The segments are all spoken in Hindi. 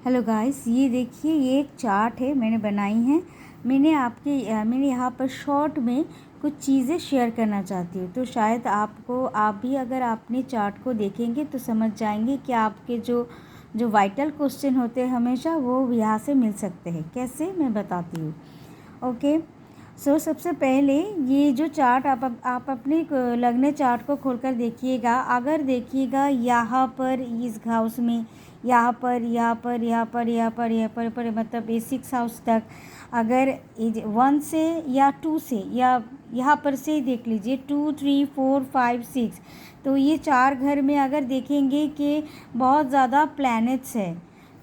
हेलो गाइस, ये देखिए, ये एक चार्ट है मैंने बनाई है। मैंने यहाँ पर शॉर्ट में कुछ चीज़ें शेयर करना चाहती हूँ। तो शायद आप भी अगर आपने चार्ट को देखेंगे तो समझ जाएंगे कि आपके जो जो वाइटल क्वेश्चन होते हैं हमेशा वो यहाँ से मिल सकते हैं। कैसे, मैं बताती हूँ। ओके। सबसे पहले ये जो चार्ट आप अपने लगने चार्ट को खोलकर देखिएगा। अगर देखिएगा यहाँ पर इस हाउस में, यहाँ पर मतलब ये 6 हाउस तक, अगर 1 से या 2 से या यहाँ पर से ही देख लीजिए 2, 3, 4, 5, 6, तो ये 4 घर में अगर देखेंगे कि बहुत ज़्यादा प्लैनेट्स है,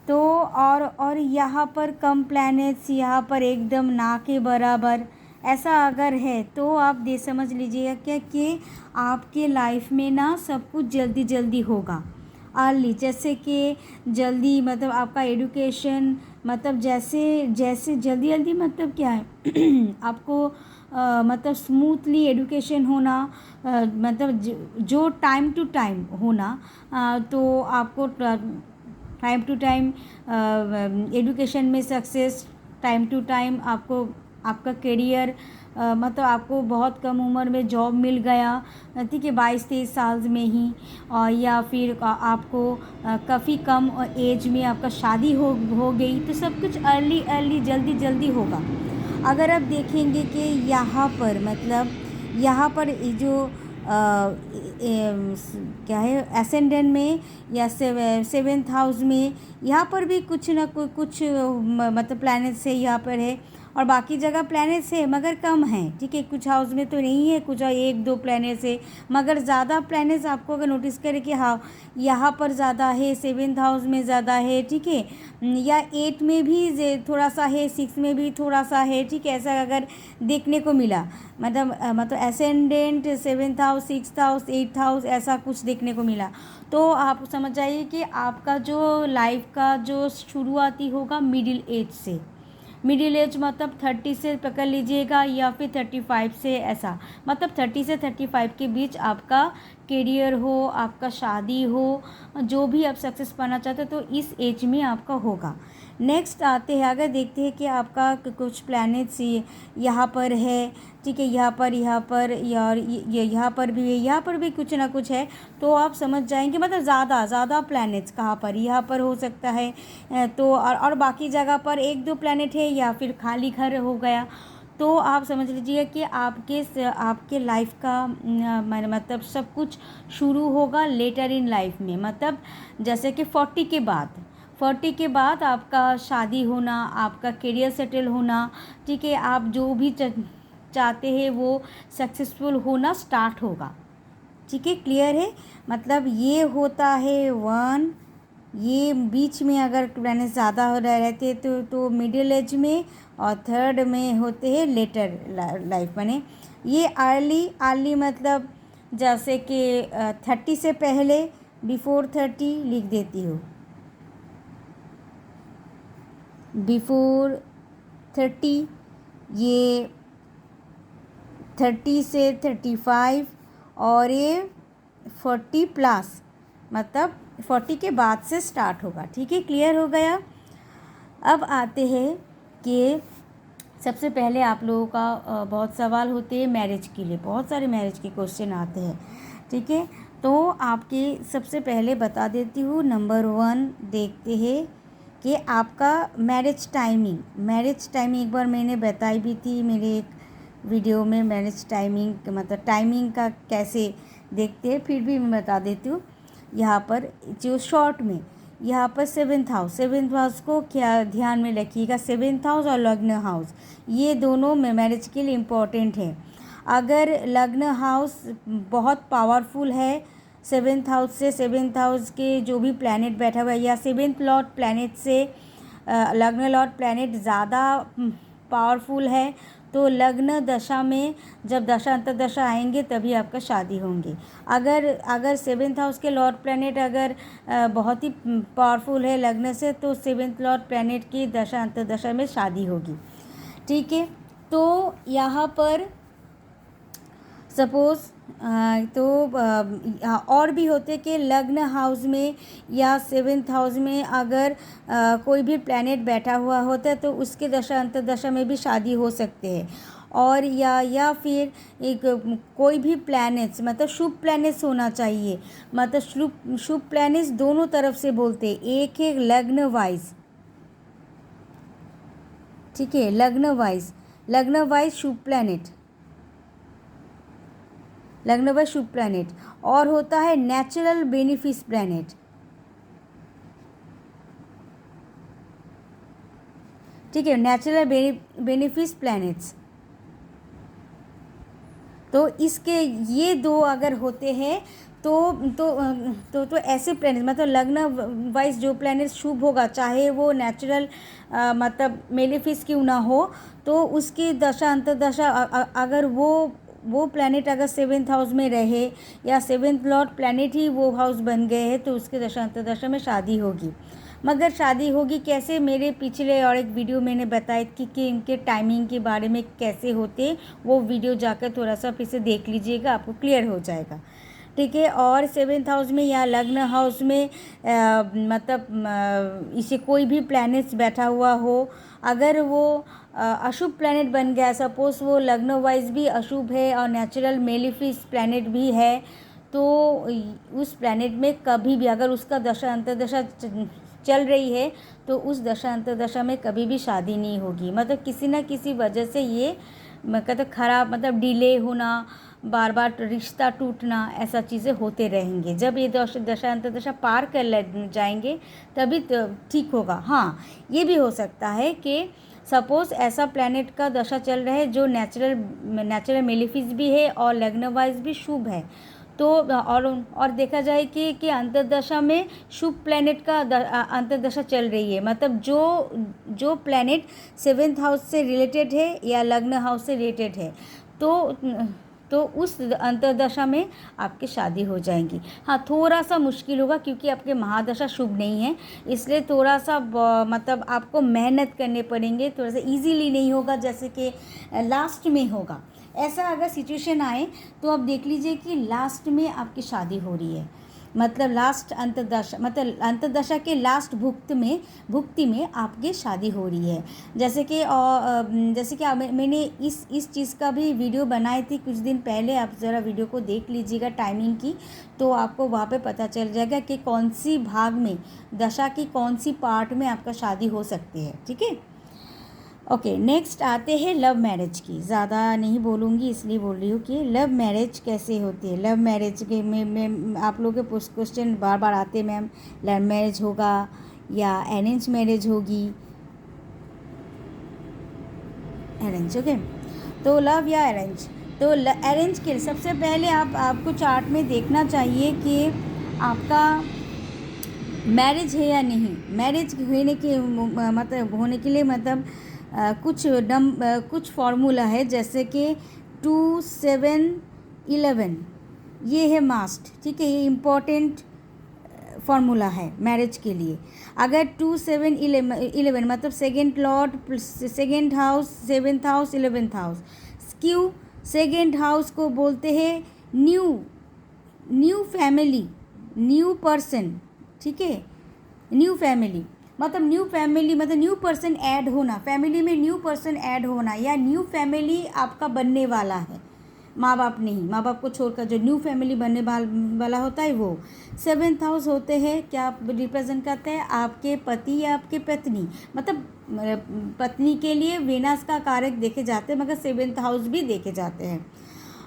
तो और यहाँ पर कम प्लैनेट्स, यहाँ पर एकदम ना के बराबर, ऐसा अगर है तो आप समझ लीजिएगा क्या कि आपके लाइफ में ना सब कुछ जल्दी जल्दी होगा। अर्ली, जैसे कि जल्दी मतलब आपका एडुकेशन, मतलब जैसे जैसे जल्दी जल्दी मतलब क्या है आपको मतलब स्मूथली एडुकेशन होना, मतलब जो टाइम टू टाइम होना, तो आपको टाइम टू टाइम एडुकेशन में सक्सेस, टाइम टू टाइम आपको आपका करियर, मतलब आपको बहुत कम उम्र में जॉब मिल गया, ठीक है, 22-23 साल में ही, और या फिर आपको काफ़ी कम एज में आपका शादी हो गई, तो सब कुछ अर्ली जल्दी जल्दी होगा। अगर आप देखेंगे कि यहाँ पर मतलब यहाँ पर जो क्या है एसेंडेंट में या 7th हाउस में, यहाँ पर भी कुछ ना कुछ मतलब प्लैनेट्स है यहाँ पर है, और बाकी जगह प्लैनेट्स है मगर कम है, ठीक है। कुछ हाउस में तो नहीं है, कुछ 1-2 प्लैनेट्स है, मगर ज़्यादा प्लैनेट्स आपको अगर नोटिस करें कि हाँ यहाँ पर ज़्यादा है, 7th हाउस में ज़्यादा है, ठीक है, या 8 में भी थोड़ा सा है, 6 में भी थोड़ा सा है, ठीक है। ऐसा अगर देखने को मिला, मतलब ascendant 7th house, 6th house, 8th house, ऐसा कुछ देखने को मिला, तो आप समझ जाइए कि आपका जो लाइफ का जो शुरुआती होगा मिडिल एज से। मिडिल एज मतलब 30 से पकड़ लीजिएगा, या फिर 35 से, ऐसा मतलब 30 से 35 के बीच आपका करियर हो, आपका शादी हो, जो भी आप सक्सेस पाना चाहते हो, तो इस एज में आपका होगा। नेक्स्ट आते हैं, अगर देखते हैं कि आपका कुछ प्लैनेट्स यहाँ पर है, ठीक है, यहाँ पर यार यहाँ पर भी है, यहाँ पर भी कुछ ना कुछ है, तो आप समझ जाएंगे मतलब ज़्यादा प्लैनेट्स कहाँ पर, यहाँ पर हो सकता है, तो और बाकी जगह पर 1-2 प्लैनेट है, या फिर खाली घर हो गया, तो आप समझ लीजिए कि आपके लाइफ का मतलब सब कुछ शुरू होगा लेटर इन लाइफ में, मतलब जैसे कि 40 के बाद आपका शादी होना, आपका करियर सेटल होना, ठीक है, आप जो भी चाहते हैं वो सक्सेसफुल होना स्टार्ट होगा, ठीक है। क्लियर है, मतलब ये होता है 1, ये बीच में अगर प्लैनेट ज़्यादा हो रहे रहते तो मिडिल एज में, और 3rd में होते हैं लेटर लाइफ बने। ये अर्ली मतलब जैसे कि 30 से पहले, बिफोर 30 लिख देती हूँ, बिफोर 30, ये 30 से 35, और ये 40 प्लस, मतलब 40 के बाद से स्टार्ट होगा, ठीक है। क्लियर हो गया। अब आते हैं कि सबसे पहले आप लोगों का बहुत सवाल होते हैं मैरिज के लिए, बहुत सारे मैरिज के क्वेश्चन आते हैं, ठीक है। तो आपके सबसे पहले बता देती हूँ, नंबर 1 देखते हैं कि आपका मैरिज टाइमिंग एक बार मैंने बताई भी थी मेरे एक वीडियो में, मैरिज टाइमिंग मतलब टाइमिंग का कैसे देखते हैं, फिर भी मैं बता देती हूँ। यहाँ पर जो शॉर्ट में, यहाँ पर 7th हाउस को क्या ध्यान में रखिएगा, 7th हाउस और लग्न हाउस, ये दोनों मैरिज के लिए इम्पोर्टेंट है। अगर लग्न हाउस बहुत पावरफुल है, 7th हाउस से, 7th हाउस के जो भी प्लैनेट बैठा हुआ है, या 7th लॉर्ड प्लैनेट से लग्न लॉर्ड प्लैनेट ज़्यादा पावरफुल है, तो लग्न दशा में जब दशा अंतर्दशा आएंगे तभी आपका शादी होंगी। अगर 7th हाउस के लॉर्ड प्लैनेट अगर बहुत ही पावरफुल है लग्न से, तो 7th लॉर्ड प्लैनेट की दशा अंतर्दशा में शादी होगी, ठीक है। तो यहाँ पर सपोज़ तो और भी होते कि लग्न हाउस में या सेवेंथ हाउस में अगर कोई भी प्लैनेट बैठा हुआ होता है तो उसके दशा अंतर्दशा में भी शादी हो सकते हैं। और या फिर एक कोई भी प्लैनेट्स मतलब शुभ प्लैनेट्स होना चाहिए, मतलब शुभ शुभ प्लैनेट्स दोनों तरफ से बोलते हैं, एक है लग्न वाइज, ठीक है, लग्न वाइज शुभ प्लैनेट, लग्न वाइज शुभ प्लैनेट। और होता है नेचुरल बेनिफिस प्लैनेट, ठीक है, नेचुरल बेनिफिस प्लैनेट्स। तो इसके ये दो अगर होते हैं तो ऐसे प्लैनेट मतलब लग्न वाइज जो प्लैनेट शुभ होगा, चाहे वो नेचुरल मतलब मेलेफिस क्यों ना हो, तो उसकी दशा अंतर्दशा अगर वो प्लैनेट अगर सेवेंथ हाउस में रहे या सेवेंथ लॉर्ड प्लैनेट ही वो हाउस बन गए हैं तो उसके दशा अंतर्दशा में शादी होगी। मगर शादी होगी कैसे, मेरे पिछले और एक वीडियो मैंने बताया कि इनके टाइमिंग के बारे में कैसे होते, वो वीडियो जाकर थोड़ा सा फिर से देख लीजिएगा, आपको क्लियर हो जाएगा, ठीक है। और सेवेंथ हाउस में या लग्न हाउस में मतलब इसे कोई भी प्लैनेट्स बैठा हुआ हो, अगर वो अशुभ प्लैनेट बन गया, सपोज़ वो लग्न वाइज भी अशुभ है और नेचुरल मेलिफिस प्लैनेट भी है, तो उस प्लैनेट में कभी भी अगर उसका दशा अंतर्दशा चल रही है तो उस दशा अंतर्दशा में कभी भी शादी नहीं होगी, मतलब किसी न किसी वजह से ये मतलब खराब मतलब डिले होना, बार बार रिश्ता टूटना, ऐसा चीज़ें होते रहेंगे। जब ये दशा अंतर्दशा पार कर जाएंगे तभी तो ठीक होगा। हाँ, ये भी हो सकता है कि सपोज़ ऐसा प्लैनेट का दशा चल रहा है जो नेचुरल मेलिफिस भी है और लग्न वाइज भी शुभ है, तो और देखा जाए कि अंतर्दशा में शुभ प्लैनेट का अंतर्दशा चल रही है, मतलब जो प्लैनेट सेवेंथ हाउस से रिलेटेड है या लग्न हाउस से रिलेटेड है, तो उस अंतर्दशा में आपकी शादी हो जाएंगी। हाँ, थोड़ा सा मुश्किल होगा क्योंकि आपके महादशा शुभ नहीं है, इसलिए थोड़ा सा मतलब आपको मेहनत करने पड़ेंगे, थोड़ा सा इजीली नहीं होगा जैसे कि लास्ट में होगा। ऐसा अगर सिचुएशन आए तो आप देख लीजिए कि लास्ट में आपकी शादी हो रही है, मतलब लास्ट अंतर्दशा मतलब अंतर्दशा के लास्ट भुक्ति में आपकी शादी हो रही है। जैसे कि मैंने इस चीज़ का भी वीडियो बनाई थी कुछ दिन पहले, आप ज़रा वीडियो को देख लीजिएगा टाइमिंग की, तो आपको वहाँ पे पता चल जाएगा कि कौन सी भाग में दशा की कौन सी पार्ट में आपका शादी हो सकती है, ठीक है। ओके, नेक्स्ट आते हैं लव मैरिज की। ज़्यादा नहीं बोलूँगी इसलिए बोल रही हूँ कि लव मैरिज कैसे होती है। लव मैरिज के में आप लोगों के क्वेश्चन बार बार आते हैं, मैम लव मैरिज होगा या अरेंज मैरिज होगी, अरेंज, ओके। तो लव या अरेंज, तो अरेंज के सबसे पहले आपको चार्ट में देखना चाहिए कि आपका मैरिज है या नहीं। मैरिज होने के लिए मतलब कुछ फार्मूला है, जैसे कि 2 7 11 ये है मास्ट, ठीक है, ये इम्पोर्टेंट फार्मूला है मैरिज के लिए। अगर 2 7 11 मतलब second Lord second house seventh house 11th house skew, second house को बोलते हैं न्यू फैमिली, न्यू पर्सन, ठीक है, न्यू फैमिली मतलब न्यू पर्सन ऐड होना, फैमिली में न्यू पर्सन ऐड होना, या न्यू फैमिली आपका बनने वाला है, माँ बाप नहीं, माँ बाप को छोड़कर जो न्यू फैमिली बनने वाला होता है वो। सेवेंथ हाउस होते हैं क्या रिप्रेजेंट करते हैं, आपके पति या आपके पत्नी, मतलब पत्नी के लिए वेनस का कारक देखे जाते हैं, मगर सेवेंथ हाउस भी देखे जाते हैं।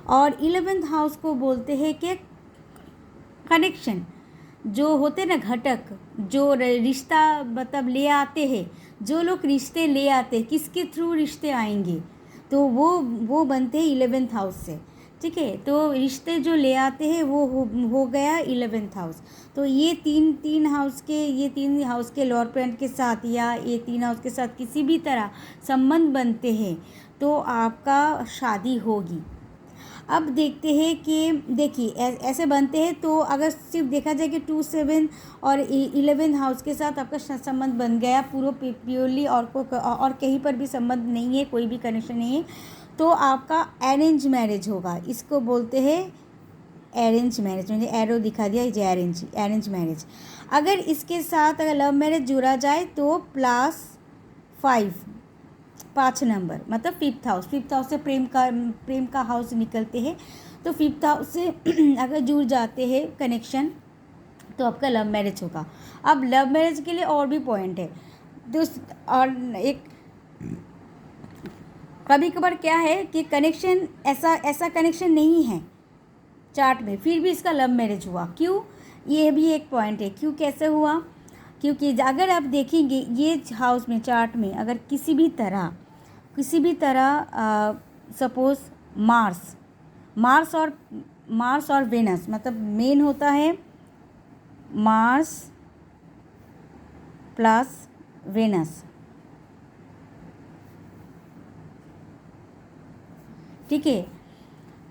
और 11th हाउस को बोलते हैं कि कनेक्शन, जो होते ना घटक, जो रिश्ता मतलब ले आते हैं, जो लोग रिश्ते ले आते हैं, किसके थ्रू रिश्ते आएंगे, तो वो बनते हैं 11th हाउस से, ठीक है। तो रिश्ते जो ले आते हैं वो हो गया 11th हाउस। तो ये तीन हाउस के लॉर्ड प्लैनेट के साथ या ये 3 हाउस के साथ किसी भी तरह संबंध बनते हैं तो आपका शादी होगी। अब देखते हैं कि देखिए ऐसे बनते हैं, तो अगर सिर्फ देखा जाए कि 2 7 और 11 हाउस के साथ आपका संबंध बन गया पूरा प्योरली, और कहीं पर भी संबंध नहीं है, कोई भी कनेक्शन नहीं है, तो आपका अरेंज मैरिज होगा। इसको बोलते हैं अरेंज मैरिज, मुझे एरो दिखा दिया, ये अरेंज मैरिज। अगर इसके साथ अगर लव मैरिज जुड़ा जाए तो +5, 5 नंबर, मतलब फिफ्थ हाउस से प्रेम का हाउस निकलते हैं, तो फिफ्थ हाउस से अगर जुड़ जाते हैं कनेक्शन तो आपका लव मैरिज होगा। अब लव मैरिज के लिए और भी पॉइंट है, और एक कभी कभार क्या है कि कनेक्शन ऐसा कनेक्शन नहीं है चार्ट में, फिर भी इसका लव मैरिज हुआ, क्यों? ये भी एक पॉइंट है, क्यों कैसे हुआ? क्योंकि अगर आप देखेंगे ये हाउस में चार्ट में अगर किसी भी तरह सपोज मार्स और वेनस, मतलब मेन होता है मार्स प्लस वेनस, ठीक है,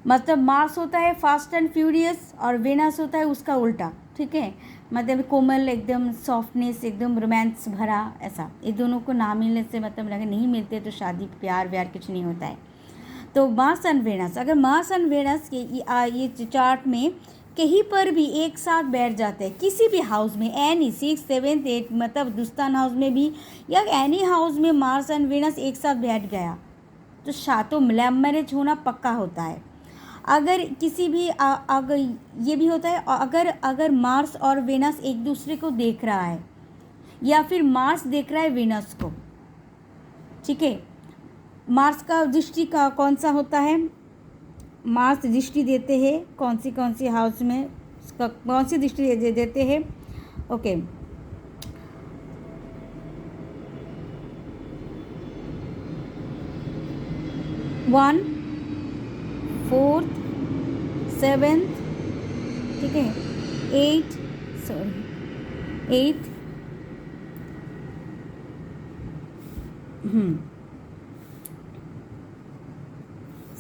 मतलब मार्स होता है फास्ट एंड फ्यूरियस और वेनस होता है उसका उल्टा, ठीक है, मतलब कोमल, एकदम सॉफ्टनेस, एकदम रोमांस भरा, ऐसा। ये दोनों को ना मिलने से मतलब लगे नहीं मिलते तो शादी प्यार व्यार कुछ नहीं होता है। तो मार्स एंड वेनस, अगर मार्स एंड वेनस ये चार्ट में कहीं पर भी एक साथ बैठ जाते हैं किसी भी हाउस में, एनी 6, 7, 8, मतलब दुस्तान हाउस में भी या एनी हाउस में मार्स एंड वेनस एक साथ बैठ गया तो लव मैरिज होना पक्का होता है। अगर किसी भी अगर ये भी होता है, अगर मार्स और वेनस एक दूसरे को देख रहा है या फिर मार्स देख रहा है वेनस को, ठीक है, मार्स का दृष्टि का कौन सा होता है, मार्स दृष्टि देते हैं कौन सी हाउस में, कौन सी दृष्टि देते हैं, ओके, 1, 4, 7, ठीक है, 8,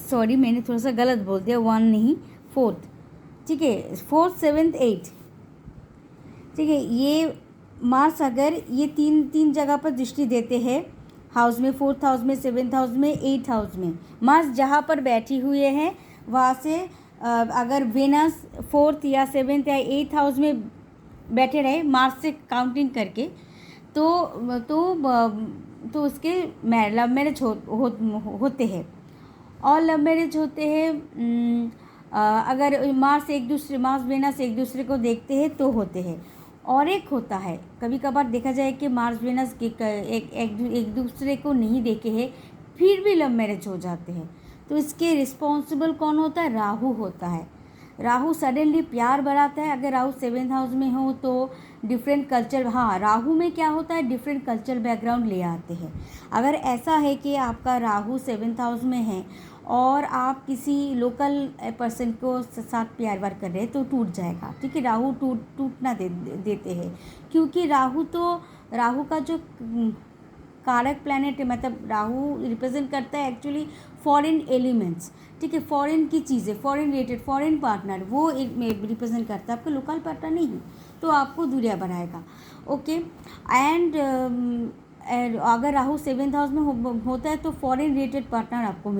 सॉरी मैंने थोड़ा सा गलत बोल दिया, 1 नहीं 4, ठीक है, 4, 7, 8, ठीक है। ये मार्स अगर ये तीन जगह पर दृष्टि देते हैं हाउस में, 4th हाउस में, 7th हाउस में, 8th हाउस में, मार्स जहाँ पर बैठी हुए हैं वहाँ से अगर वेनस 4th या 7th या 8th हाउस में बैठे रहे मार्स से काउंटिंग करके तो उसके लव मैरिज होते हैं। और लव मैरिज होते हैं अगर मार्स वेनस एक दूसरे को देखते हैं तो होते हैं। और एक होता है कभी कभार देखा जाए कि मार्स वेनस एक दूसरे को नहीं देखे हैं फिर भी लव मैरिज हो जाते हैं, तो इसके रिस्पॉन्सिबल कौन होता है? राहु होता है। राहु सडनली प्यार बढ़ाता है। अगर राहु 7th हाउस में हो तो डिफरेंट कल्चर, हाँ राहु में क्या होता है, डिफरेंट कल्चर बैकग्राउंड ले आते हैं। अगर ऐसा है कि आपका राहु 7th हाउस में है और आप किसी लोकल पर्सन को साथ प्यार वार कर रहे हैं तो टूट जाएगा, ठीक है। राहु टूटना देते हैं, क्योंकि राहु का जो कारक प्लैनेट है, मतलब राहु रिप्रेजेंट करता है एक्चुअली फॉरेन एलिमेंट्स, ठीक है, फॉरेन की चीज़ें, फॉरेन रिलेटेड, फॉरेन पार्टनर, वो एक में रिप्रेजेंट करता है, आपका लोकल पार्टनर नहीं, तो आपको दूरियां बढ़ाएगा, ओके। एंड अगर राहु 7th हाउस में होता है तो फॉरेन रिलेटेड पार्टनर आपको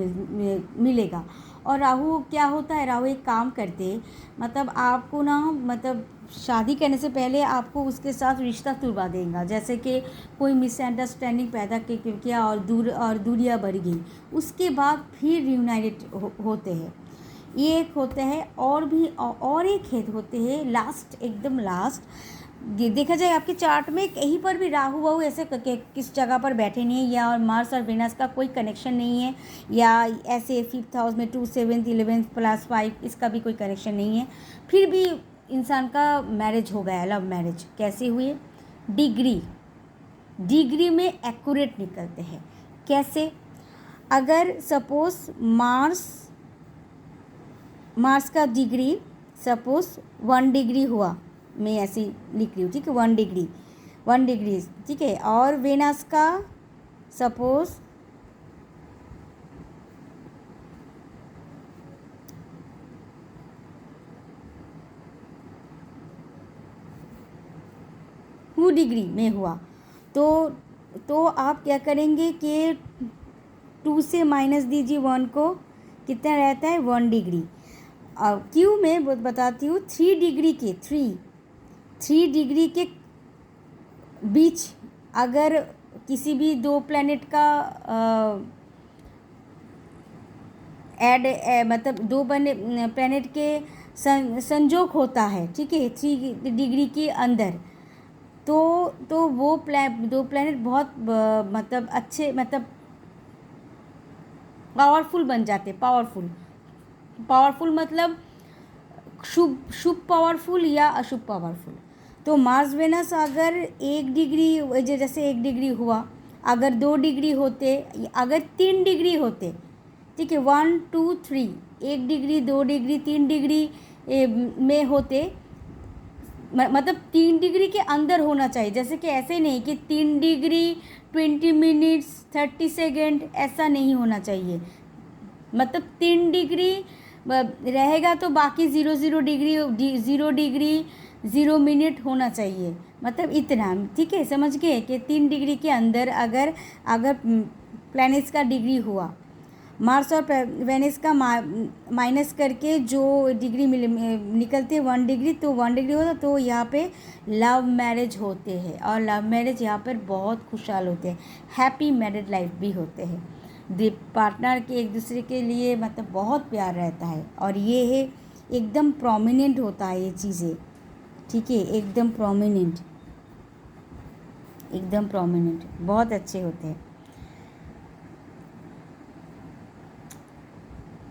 मिलेगा। और राहु क्या होता है, राहु एक काम करते हैं, मतलब आपको ना, मतलब शादी करने से पहले आपको उसके साथ रिश्ता तुड़वा देगा, जैसे कि कोई मिसअंडरस्टैंडिंग पैदा किया और दूरियां बढ़ गई, उसके बाद फिर रियूनाइटेड होते हैं। ये एक होते हैं। और एक हेड होते हैं लास्ट, एकदम लास्ट, देखा जाए आपके चार्ट में कहीं पर भी राहु ऐसे किस जगह पर बैठे नहीं है, या और मार्स और वेनस का कोई कनेक्शन नहीं है, या ऐसे 5th हाउस में 2, 7, 11 +5 इसका भी कोई कनेक्शन नहीं है, फिर भी इंसान का मैरिज हो गया, लव मैरिज कैसे हुए? डिग्री में एक्यूरेट निकलते हैं। कैसे? अगर सपोज मार्स का डिग्री सपोज 1 डिग्री हुआ, मैं ऐसी लिख रही हूँ, ठीक है, 1 डिग्री, ठीक है, और वेनस का सपोज 2 डिग्री में हुआ, तो आप क्या करेंगे कि 2 से माइनस दीजिए 1 को, कितना रहता है 1 डिग्री। क्यू में बताती हूँ, 3 डिग्री के बीच अगर किसी भी दो प्लैनेट का मतलब दो बने प्लैनेट के संजोग होता है, ठीक है, 3 डिग्री के अंदर, तो वो दो प्लैनेट बहुत मतलब अच्छे, मतलब पावरफुल बन जाते। पावरफुल मतलब शुभ पावरफुल या अशुभ पावरफुल। तो मार्स वेनस अगर 1 डिग्री, जैसे 1 डिग्री हुआ, अगर 2 डिग्री होते, अगर 3 डिग्री होते, ठीक है, 1 2 3, 1 डिग्री, 2 डिग्री, 3 डिग्री में होते, मतलब 3 डिग्री के अंदर होना चाहिए। जैसे कि ऐसे नहीं कि 3 डिग्री 20 मिनट्स 30 सेकेंड, ऐसा नहीं होना चाहिए। मतलब 3 डिग्री रहेगा तो बाकी 0 डिग्री 0 डिग्री 0 मिनट होना चाहिए, मतलब इतना, ठीक है, समझ गए कि 3 डिग्री के अंदर अगर प्लैनेट्स का डिग्री हुआ, मार्स और वेनस का माइनस करके जो डिग्री निकलते 1 डिग्री, तो 1 डिग्री होता, तो यहाँ पे लव मैरिज होते हैं, और लव मैरिज यहाँ पर बहुत खुशहाल होते हैं, हैप्पी मैरिड लाइफ भी होते हैं। पार्टनर के एक दूसरे के लिए मतलब बहुत प्यार रहता है, और ये है एकदम प्रोमिनेंट होता है ये चीज़ें, ठीक है, एकदम प्रोमिनेंट बहुत अच्छे होते हैं।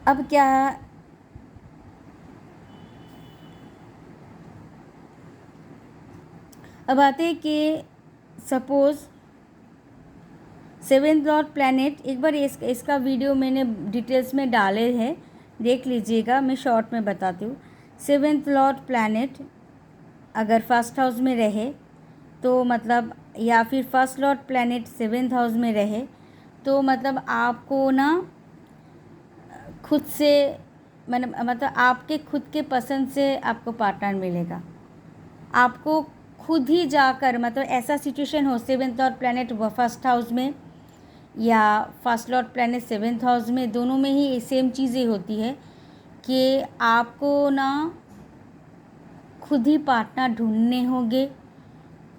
अब क्या, अब आते हैं कि सपोज़ 7th लॉर्ड प्लैनेट, एक बार इसका वीडियो मैंने डिटेल्स में डाले हैं, देख लीजिएगा, मैं शॉर्ट में बताती हूँ। 7th लॉर्ड प्लैनेट अगर फर्स्ट हाउस में रहे तो मतलब, या फिर first Lord planet 7th house में रहे, तो मतलब आपको ना खुद से, मतलब आपके खुद के पसंद से आपको पार्टनर मिलेगा। आपको खुद ही जाकर, मतलब ऐसा सिचुएशन हो 7th Lord planet first house में या first Lord planet 7th house में, दोनों में ही सेम चीज़ें होती है कि आपको ना खुद ही पार्टनर ढूंढने होंगे,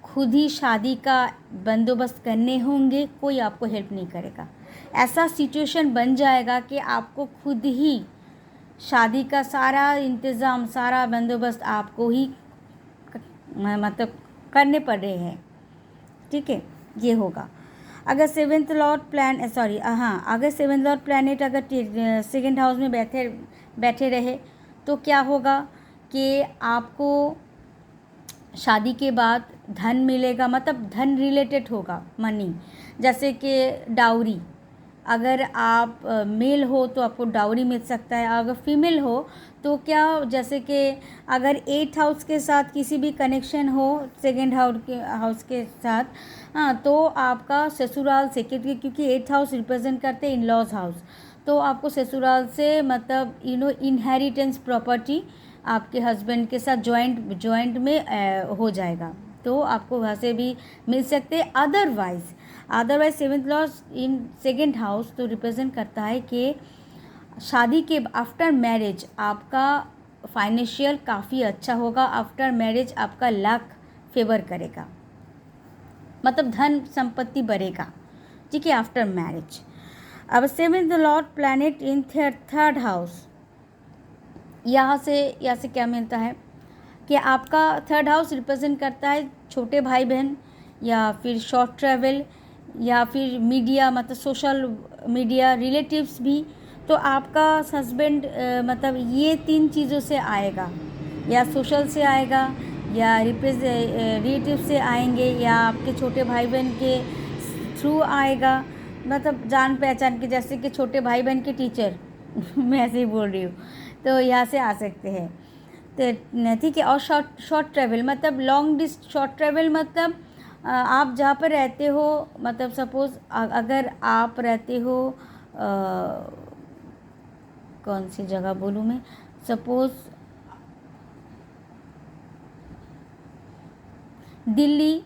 खुद ही शादी का बंदोबस्त करने होंगे, कोई आपको हेल्प नहीं करेगा। ऐसा सिचुएशन बन जाएगा कि आपको खुद ही शादी का सारा इंतज़ाम, सारा बंदोबस्त आपको ही मतलब करने पड़ रहे हैं, ठीक है, ये होगा। अगर 7th लॉर्ड अगर 7th लॉर्ड प्लैनेट अगर 2nd हाउस में बैठे रहे, तो क्या होगा कि आपको शादी के बाद धन मिलेगा, मतलब धन रिलेटेड होगा, मनी, जैसे कि डाउरी। अगर आप मेल हो तो आपको डाउरी मिल सकता है, अगर फीमेल हो तो क्या, जैसे कि अगर 8th हाउस के साथ किसी भी कनेक्शन हो 2nd हाउस के साथ, हाँ, तो आपका ससुराल से, क्योंकि 8th हाउस रिप्रेजेंट करते हैं इन लॉज हाउस, तो आपको ससुराल से मतलब इनहेरिटेंस प्रॉपर्टी आपके हस्बैंड के साथ जॉइंट में हो जाएगा, तो आपको वहाँ से भी मिल सकते हैं। Otherwise 7th loss in 2nd house तो रिप्रेजेंट करता है कि शादी के आफ्टर मैरिज आपका फाइनेंशियल काफ़ी अच्छा होगा, आफ्टर मैरिज आपका लक फेवर करेगा, मतलब धन संपत्ति बढ़ेगा, ठीक है, आफ्टर मैरिज। अब 7th Lord planet in 3rd house, यहाँ से क्या मिलता है कि आपका 3rd हाउस रिप्रेजेंट करता है छोटे भाई बहन, या फिर शॉर्ट ट्रैवल, या फिर मीडिया, मतलब सोशल मीडिया, रिलेटिव्स भी। तो आपका हस्बैंड मतलब ये 3 चीज़ों से आएगा, या सोशल से आएगा, या रिलेटिव से आएंगे, या आपके छोटे भाई बहन के थ्रू आएगा, मतलब जान पहचान के, जैसे कि छोटे भाई बहन के टीचर मैं ऐसे ही बोल रही हूँ, तो यहाँ से आ सकते हैं, तो ठीक है। और शॉर्ट ट्रैवल मतलब शॉर्ट ट्रैवल मतलब आप जहाँ पर रहते हो, मतलब सपोज़ अगर आप रहते हो कौन सी जगह बोलूँ मैं, सपोज़ दिल्ली,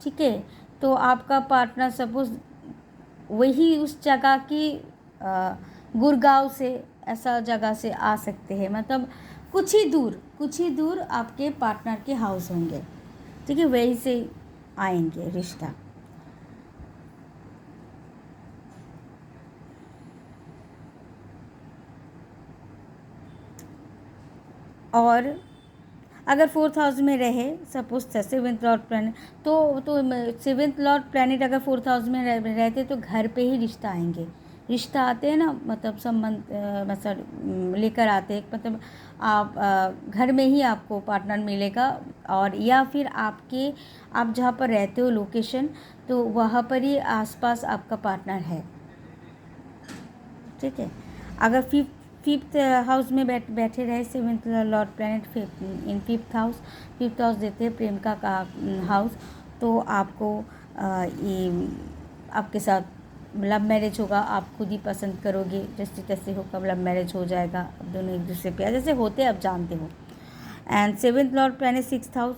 ठीक है, तो आपका पार्टनर सपोज़ वही उस जगह की गुड़गांव से ऐसा जगह से आ सकते हैं, मतलब कुछ ही दूर आपके पार्टनर के हाउस होंगे, ठीक है, वहीं से आएंगे रिश्ता। और अगर 4th हाउस में रहे, सपोज 7th लॉर्ड प्लैनेट, तो 7th लॉर्ड प्लैनेट अगर 4th हाउस में रहते तो घर पे ही रिश्ता आएंगे। रिश्ता आते हैं ना, मतलब संबंध मतलब लेकर आते हैं, मतलब आप घर में ही आपको पार्टनर मिलेगा, और या फिर आप जहाँ पर रहते हो लोकेशन, तो वहाँ पर ही आसपास आपका पार्टनर है, ठीक है। अगर फिफ्थ हाउस में बैठे रहे 7th Lord planet in fifth house देते हैं प्रेम का हाउस, तो आपको ये आपके साथ लव मैरिज होगा, आप खुद ही पसंद करोगे, जैसे तैसे होगा, लव मैरिज हो जाएगा, अब दोनों एक दूसरे पे जैसे होते आप जानते हो। And 7th Lord planet 6th house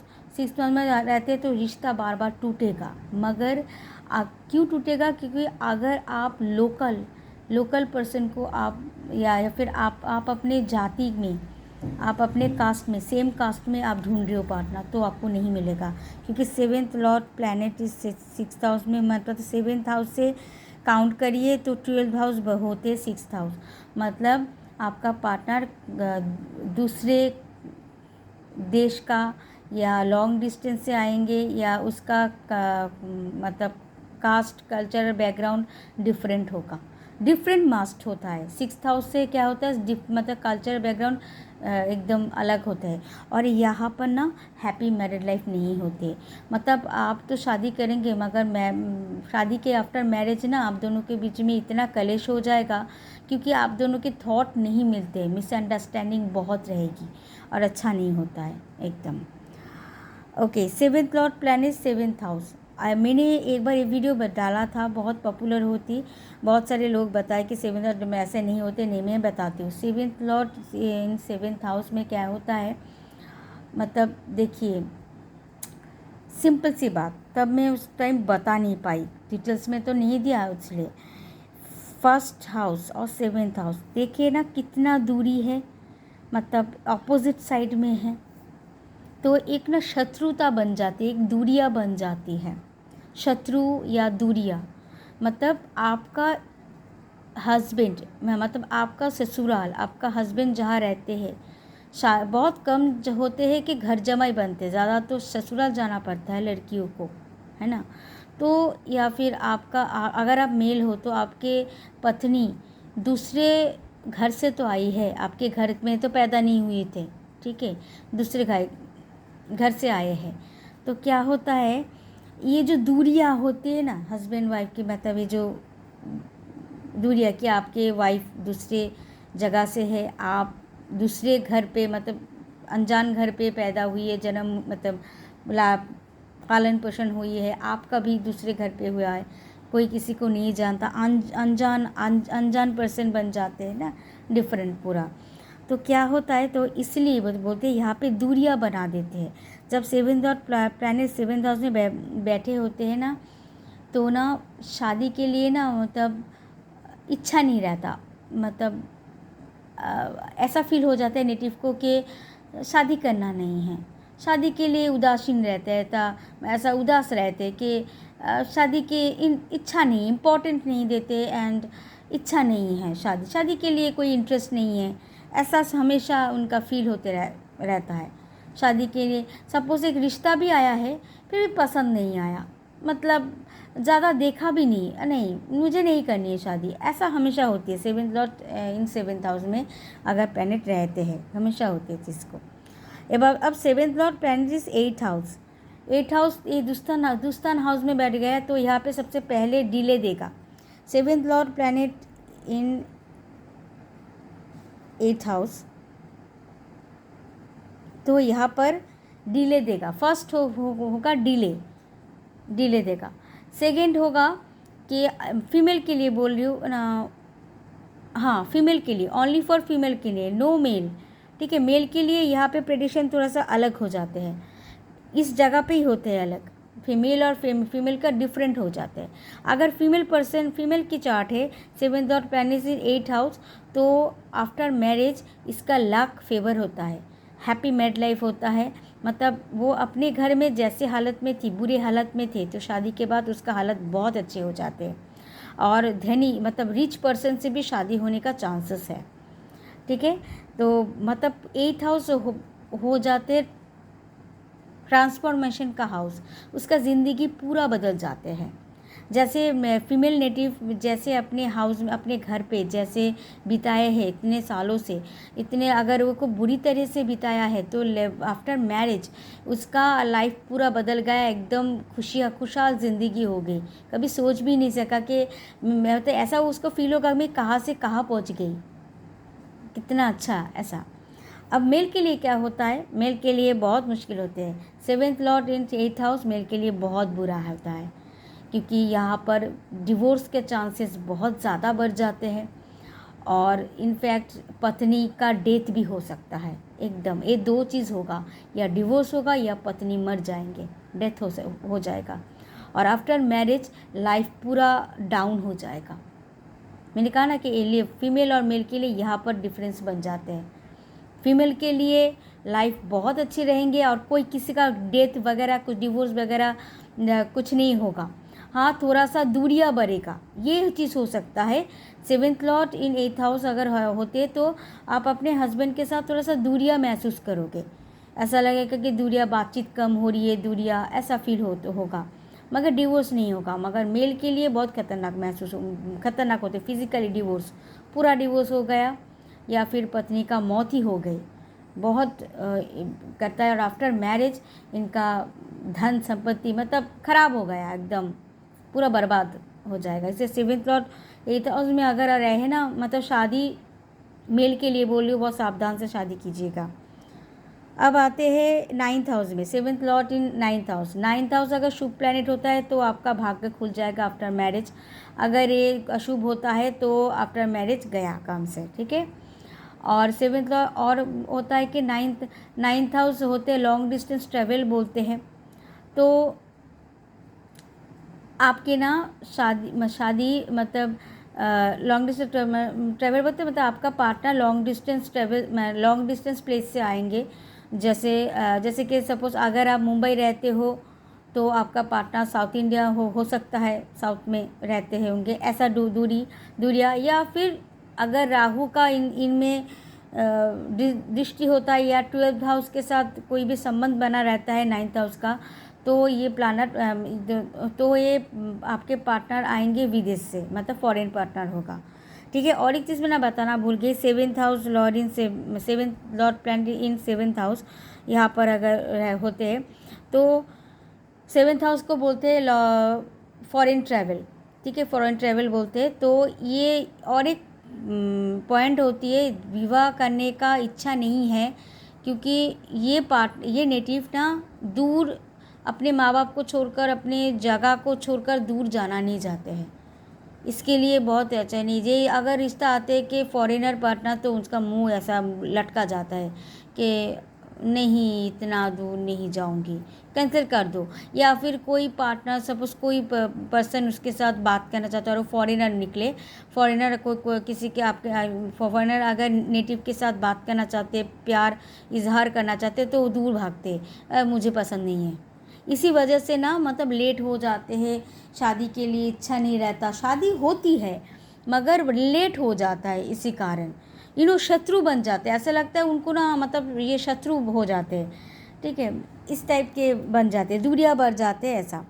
में रहते हैं तो रिश्ता बार बार टूटेगा, मगर क्यों टूटेगा? क्योंकि अगर आप लोकल पर्सन को आप या फिर आप अपने जाति में, आप अपने कास्ट में, सेम कास्ट में आप ढूंढ रहे हो पार्टनर, तो आपको नहीं मिलेगा, क्योंकि 7th लॉर्ड प्लैनेट इस 6th हाउस में, मतलब 7th हाउस से काउंट करिए तो 12th हाउस होते 6th हाउस, मतलब आपका पार्टनर दूसरे देश का या लॉन्ग डिस्टेंस से आएंगे, या उसका मतलब कास्ट कल्चर बैकग्राउंड डिफरेंट होगा, डिफरेंट मास्ट होता है। 6th हाउस से क्या होता है, मतलब कल्चर बैकग्राउंड एकदम अलग होता है, और यहाँ पर ना हैप्पी मैरिड लाइफ नहीं होती, मतलब आप तो शादी करेंगे, मगर शादी के आफ्टर मैरिज ना आप दोनों के बीच में इतना कलेश हो जाएगा, क्योंकि आप दोनों के थॉट नहीं मिलते, मिसअंडरस्टैंडिंग बहुत रहेगी, और अच्छा नहीं होता है एकदम। Okay, 7th Lord planet 7th house, मैंने एक बार ये वीडियो डाला था, बहुत पॉपुलर होती, बहुत सारे लोग बताए कि 7th लॉर्ड में ऐसे नहीं होते, नहीं मैं बताती हूँ। 7th लॉर्ड इन 7th हाउस में क्या होता है, मतलब देखिए सिंपल सी बात, तब मैं उस टाइम बता नहीं पाई, डिटेल्स में तो नहीं दिया, इसलिए 1st हाउस और 7th हाउस देखिए ना कितना दूरी है, मतलब अपोजिट साइड में है, तो एक ना शत्रुता बन जाती है, एक दूरियां बन जाती है, शत्रु या दूरियां, मतलब आपका हस्बैंड, मतलब आपका ससुराल, आपका हस्बैंड जहाँ रहते हैं, बहुत कम होते हैं कि घर जमाई बनते, ज़्यादा तो ससुराल जाना पड़ता है लड़कियों को, है ना। तो या फिर आपका अगर आप मेल हो तो आपके पत्नी दूसरे घर से तो आई है, आपके घर में तो पैदा नहीं हुए थे, ठीक है, दूसरे घर से आए हैं, तो क्या होता है, ये जो दूरियां होती है ना हस्बैंड वाइफ की, मतलब ये जो दूरियां कि आपके वाइफ दूसरे जगह से है, आप दूसरे घर पे, मतलब अनजान घर पे पैदा हुई है, जन्म मतलब पालन पोषण हुई है, आपका भी दूसरे घर पे हुआ है, कोई किसी को नहीं जानता, अनजान पर्सन बन जाते हैं ना, डिफरेंट पूरा, तो क्या होता है, तो इसलिए बोलते हैं यहाँ पे दूरियां बना देते हैं। जब 7th Lord planet 7th house में बैठे होते हैं ना, तो ना शादी के लिए ना मतलब इच्छा नहीं रहता, मतलब ऐसा फील हो जाता है नेटिव को कि शादी करना नहीं है, शादी के लिए उदासीन रहते हैं, ऐसा उदास रहते कि शादी के इच्छा नहीं, इम्पोर्टेंट नहीं देते, एंड इच्छा नहीं है, शादी के लिए कोई इंटरेस्ट नहीं है, ऐसा हमेशा उनका फील होते रहता है। शादी के लिए सपोज एक रिश्ता भी आया है, फिर भी पसंद नहीं आया, मतलब ज़्यादा देखा भी नहीं, मुझे नहीं करनी है शादी, ऐसा हमेशा होती है 7th लॉर्ड इन 7th हाउस में अगर प्लैनेट रहते हैं, हमेशा होती है जिसको। अब 7th Lord planet is 8th house, 8th house ये दुस्तान हाउस में बैठ गया है, तो यहाँ पे सबसे पहले डिले देगा। 7th Lord planet in 8th house, तो यहाँ पर डिले देगा, फर्स्ट होगा डिले देगा, सेकंड होगा कि फीमेल के लिए बोल रही हूँ ना, हाँ फीमेल के लिए, ओनली फॉर फीमेल के लिए, नो मेल, ठीक है। मेल के लिए यहाँ पे प्रेडिक्शन थोड़ा सा अलग हो जाते हैं, इस जगह पे ही होते हैं अलग, फीमेल और फीमेल का डिफरेंट हो जाता है। अगर फीमेल की चार्ट है 7th Lord planet in 8th house, तो आफ्टर मैरिज इसका लक फेवर होता है, हैप्पी मैरिड लाइफ होता है। मतलब वो अपने घर में जैसे हालत में थी, बुरी हालत में थे, तो शादी के बाद उसका हालत बहुत अच्छे हो जाते हैं और धनी मतलब रिच पर्सन से भी शादी होने का चांसेस है। ठीक है, तो मतलब 8th हाउस हो जाते ट्रांसफॉर्मेशन का हाउस, उसका ज़िंदगी पूरा बदल जाते हैं। जैसे फीमेल नेटिव जैसे अपने हाउस में अपने घर पे जैसे बिताए हैं इतने सालों से, इतने अगर वो को बुरी तरह से बिताया है, तो आफ्टर मैरिज उसका लाइफ पूरा बदल गया, एकदम खुशहाल ज़िंदगी हो गई। कभी सोच भी नहीं सका कि मतलब ऐसा उसको फील होगा मैं कहाँ से कहाँ पहुँच गई, कितना अच्छा ऐसा। अब मेल के लिए क्या होता है, मेल के लिए बहुत मुश्किल होते हैं। 7th लॉर्ड इन 8th हाउस मेल के लिए बहुत बुरा होता है, क्योंकि यहाँ पर डिवोर्स के चांसेस बहुत ज़्यादा बढ़ जाते हैं और इनफैक्ट पत्नी का डेथ भी हो सकता है। एकदम ये दो चीज़ होगा, या डिवोर्स होगा या पत्नी मर जाएंगे, डेथ हो जाएगा। और आफ्टर मैरिज लाइफ पूरा डाउन हो जाएगा। मैंने कहा ना कि ये फीमेल और मेल के लिए यहाँ पर डिफरेंस बन जाते हैं। फीमेल के लिए लाइफ बहुत अच्छी रहेंगे और कोई किसी का डेथ वगैरह कुछ डिवोर्स वगैरह कुछ नहीं होगा। हाँ, थोड़ा सा दूरियां बढ़ेगा, ये चीज़ हो सकता है। 7th लॉर्ड इन 8th हाउस अगर होते तो आप अपने हस्बैंड के साथ थोड़ा सा दूरियां महसूस करोगे, ऐसा लगेगा कि दूरियां बातचीत कम हो रही है, दूरियां ऐसा फील होगा, मगर डिवोर्स नहीं होगा। मगर मेल के लिए बहुत खतरनाक होते फिजिकली डिवोर्स, पूरा डिवोर्स हो गया या फिर पत्नी का मौत ही हो गई, बहुत करता है। और आफ्टर मैरिज इनका धन संपत्ति मतलब खराब हो गया, एकदम पूरा बर्बाद हो जाएगा। इसे 7th लॉर्ड 8th हाउस में अगर रहे ना, मतलब शादी मेल के लिए बोल रही हूँ, बहुत सावधान से शादी कीजिएगा। अब आते हैं 9th हाउस में, 7th लॉर्ड इन 9th हाउस। 9th हाउस अगर शुभ प्लैनेट होता है तो आपका भाग्य खुल जाएगा आफ्टर मैरिज। अगर ये अशुभ होता है तो आफ्टर मैरिज गया काम से, ठीक है। और 7th लॉर्ड और होता है कि 9th हाउस होते हैं लॉन्ग डिस्टेंस ट्रेवल बोलते हैं। तो आपके ना शादी मतलब लॉन्ग डिस्टेंस ट्रेवल बोलते हैं, मतलब आपका पार्टनर लॉन्ग डिस्टेंस प्लेस से आएंगे। जैसे कि सपोज़ अगर आप मुंबई रहते हो तो आपका पार्टनर साउथ इंडिया हो सकता है, साउथ में रहते हैं होंगे, ऐसा दूरियाँ। या फिर अगर राहु का इनमें दृष्टि होता है या 12th हाउस के साथ कोई भी संबंध बना रहता है 9th हाउस का, तो ये तो ये आपके पार्टनर आएंगे विदेश से, मतलब फॉरेन पार्टनर होगा, ठीक है। और एक चीज़ मैं ना बताना भूल गई, 7th Lord planet in 7th house यहाँ पर अगर होते हैं तो 7th हाउस को बोलते हैं फॉरेन ट्रैवल, ठीक है, फॉरेन ट्रैवल बोलते हैं। तो ये और एक पॉइंट होती है, विवाह करने का इच्छा नहीं है, क्योंकि ये नेटिव ना दूर अपने माँ बाप को छोड़कर, अपने जगह को छोड़कर दूर जाना नहीं चाहते हैं। इसके लिए बहुत अच्छा नहीं, ये अगर रिश्ता आते कि फॉरेनर पार्टनर, तो उसका मुंह ऐसा लटका जाता है कि नहीं इतना दूर नहीं जाऊंगी, कैंसिल कर दो। या फिर कोई पार्टनर सपोज कोई पर्सन उसके साथ बात करना चाहता है और फॉरेनर निकले, फॉरेनर कोई किसी के आपके फॉरेनर अगर नेटिव के साथ बात करना चाहते, प्यार इजहार करना चाहते, तो वो दूर भागते, मुझे पसंद नहीं है। इसी वजह से ना मतलब लेट हो जाते हैं, शादी के लिए इच्छा नहीं रहता, शादी होती है मगर लेट हो जाता है, इसी कारण शत्रु बन जाते हैं, ऐसा लगता है उनको ना, मतलब ये शत्रु हो जाते हैं, ठीक है, इस टाइप के बन जाते हैं, दूरियां बढ़ जाते हैं ऐसा।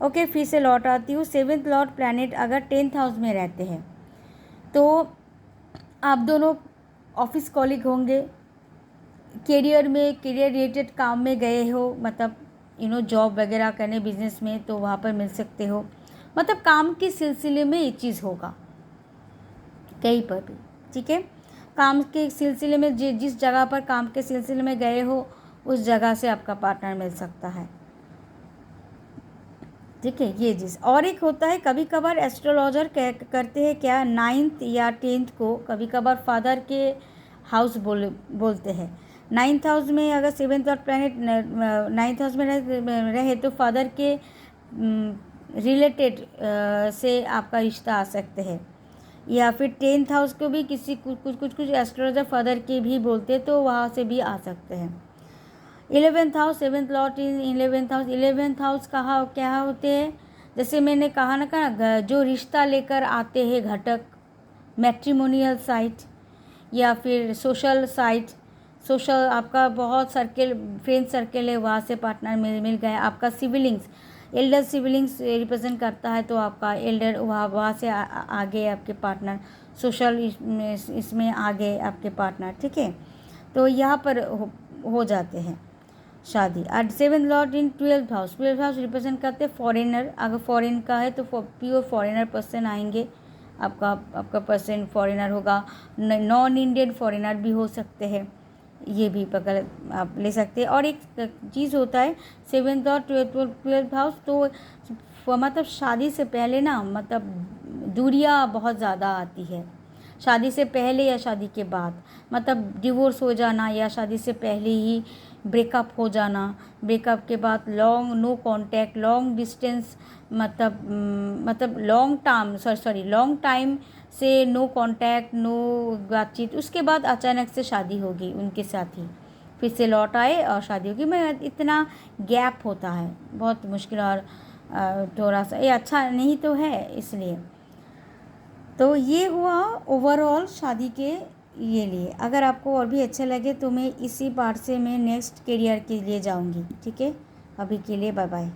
ओके, फिर से लौट आती हूँ। 7th लॉर्ड प्लैनेट अगर 10th हाउस में रहते हैं तो आप दोनों ऑफिस कॉलीग होंगे, करियर रिलेटेड काम में गए हो, मतलब जॉब वगैरह करने बिजनेस में, तो वहाँ पर मिल सकते हो, मतलब काम के सिलसिले में ये चीज़ होगा कहीं पर भी, ठीक है। काम के सिलसिले में जिस जगह पर काम के सिलसिले में गए हो उस जगह से आपका पार्टनर मिल सकता है, ठीक है, ये चीज़। और एक होता है कभी कभार एस्ट्रोलॉजर करते हैं क्या 9th या 10th को कभी कभार फादर के हाउस बोलते हैं, नाइन्थ हाउस में अगर सेवेंथ और प्लैनेट नाइन्थ हाउस में रहे तो फादर के रिलेटेड से आपका रिश्ता आ सकते हैं, या फिर टेंथ हाउस को भी किसी कुछ एस्ट्रोलॉजर फादर के भी बोलते हैं, तो वहाँ से भी आ सकते हैं। 11th हाउस, 7th लॉर्ड इन 11th हाउस। 11th हाउस कहाँ क्या होते हैं, जैसे मैंने कहा ना जो रिश्ता लेकर आते हैं घटक, मैट्रिमोनियल साइट या फिर सोशल साइट, सोशल आपका बहुत सर्किल, फ्रेंड सर्किल है, वहाँ से पार्टनर मिल गए। आपका सिबलिंग्स, एल्डर सिबलिंग्स रिप्रेजेंट करता है, तो आपका एल्डर वहाँ से आ गए आपके पार्टनर, सोशल इसमें आ गए आपके पार्टनर, ठीक है। तो यहाँ पर हो जाते हैं शादी। और 7th लॉर्ड इन 12th house. 12th house represent करते हैं फॉरेनर, अगर फॉरेन का है तो प्योर फॉरेनर पर्सन आएंगे, आपका पर्सन फॉरेनर होगा, नॉन इंडियन फॉरेनर भी हो सकते हैं, ये भी पकड़ आप ले सकते हैं। और एक चीज़ होता है 7th और 12th हाउस, तो मतलब शादी से पहले ना, मतलब दूरियां बहुत ज़्यादा आती है, शादी से पहले या शादी के बाद, मतलब डिवोर्स हो जाना या शादी से पहले ही ब्रेकअप हो जाना, ब्रेकअप के बाद long no contact, long distance, मतलब लॉन्ग टाइम से नो कांटेक्ट, नो बातचीत, उसके बाद अचानक से शादी होगी उनके साथ ही, फिर से लौट आए और शादी होगी। मैं इतना गैप होता है, बहुत मुश्किल, और थोड़ा सा ये अच्छा नहीं तो है, इसलिए। तो ये हुआ ओवरऑल शादी के ये लिए। अगर आपको और भी अच्छा लगे तो मैं इसी पार्ट से मैं नेक्स्ट करियर के लिए जाऊंगी, ठीक है। अभी के लिए बाय बाय।